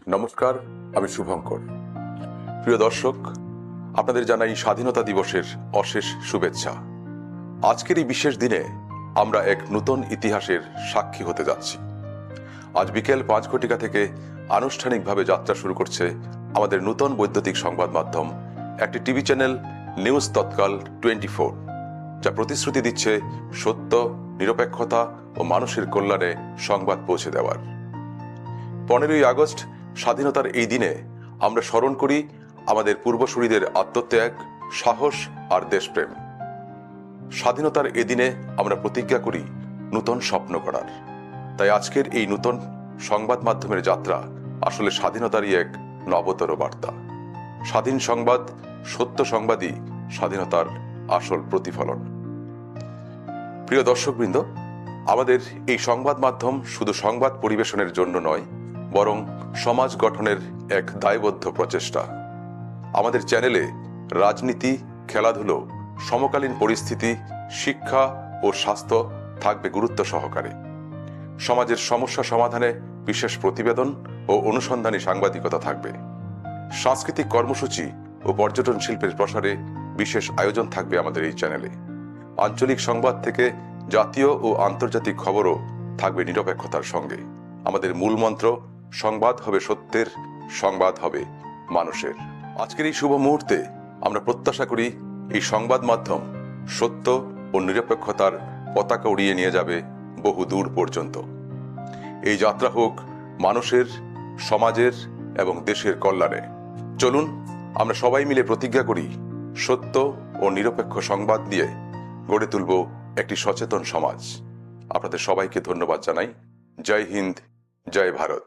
নমস্কার, আমি শুভঙ্কর। প্রিয় দর্শক, আপনাদের জানাই স্বাধীনতা দিবসের অশেষ শুভেচ্ছা। আজকের এই বিশেষ দিনে আমরা এক নতুন ইতিহাসের সাক্ষী হতে যাচ্ছি। আজ বিকেল 5 থেকে আনুষ্ঠানিকভাবে যাত্রা শুরু করছে আমাদের নতুন বৈদ্যুতিক সংবাদ মাধ্যম, একটি টিভি চ্যানেল নিউজ তৎকাল 24, যা প্রতিশ্রুতি দিচ্ছে সত্য, নিরপেক্ষতা ও মানুষের কল্যাণে সংবাদ পৌঁছে দেওয়ার। 15ই আগস্ট স্বাধীনতার এই দিনে আমরা স্মরণ করি আমাদের পূর্বসূরীদের আত্মত্যাগ, সাহস আর দেশপ্রেম। স্বাধীনতার এই দিনে আমরা প্রতিজ্ঞা করি নতুন স্বপ্ন গড়ার। তাই আজকের এই নতুন সংবাদ মাধ্যমের যাত্রা আসলে স্বাধীনতারই এক নবতর বার্তা। স্বাধীন সংবাদ, সত্য সংবাদই স্বাধীনতার আসল প্রতিফলন। প্রিয় দর্শকবৃন্দ, আমাদের এই সংবাদ মাধ্যম শুধু সংবাদ পরিবেশনের জন্য নয়, বরং সমাজ গঠনের এক দায়বদ্ধ প্রচেষ্টা। আমাদের চ্যানেলে রাজনীতি, খেলাধুলো, সমকালীন পরিস্থিতি, শিক্ষা ও স্বাস্থ্য থাকবে গুরুত্ব সহকারে। সমাজের সমস্যা সমাধানে বিশেষ প্রতিবেদন ও অনুসন্ধানী সাংবাদিকতা থাকবে। সাংস্কৃতিক কর্মসূচি ও পর্যটন শিল্পের প্রসারে বিশেষ আয়োজন থাকবে আমাদের এই চ্যানেলে। আঞ্চলিক সংবাদ থেকে জাতীয় ও আন্তর্জাতিক খবরও থাকবে নিরপেক্ষতার সঙ্গে। আমাদের মূল মন্ত্র, সংবাদ হবে সত্যের, সংবাদ হবে মানুষের। আজকের এই শুভ মুহূর্তে আমরা প্রত্যাশা করি এই সংবাদ মাধ্যম সত্য ও নিরপেক্ষতার পতাকা উড়িয়ে নিয়ে যাবে বহু দূর পর্যন্ত। এই যাত্রা হোক মানুষের, সমাজের এবং দেশের কল্যাণে। চলুন আমরা সবাই মিলে প্রতিজ্ঞা করি সত্য ও নিরপেক্ষ সংবাদ দিয়ে গড়ে তুলব একটি সচেতন সমাজ। আপনাদের সবাইকে ধন্যবাদ জানাই। জয় হিন্দ, জয় ভারত।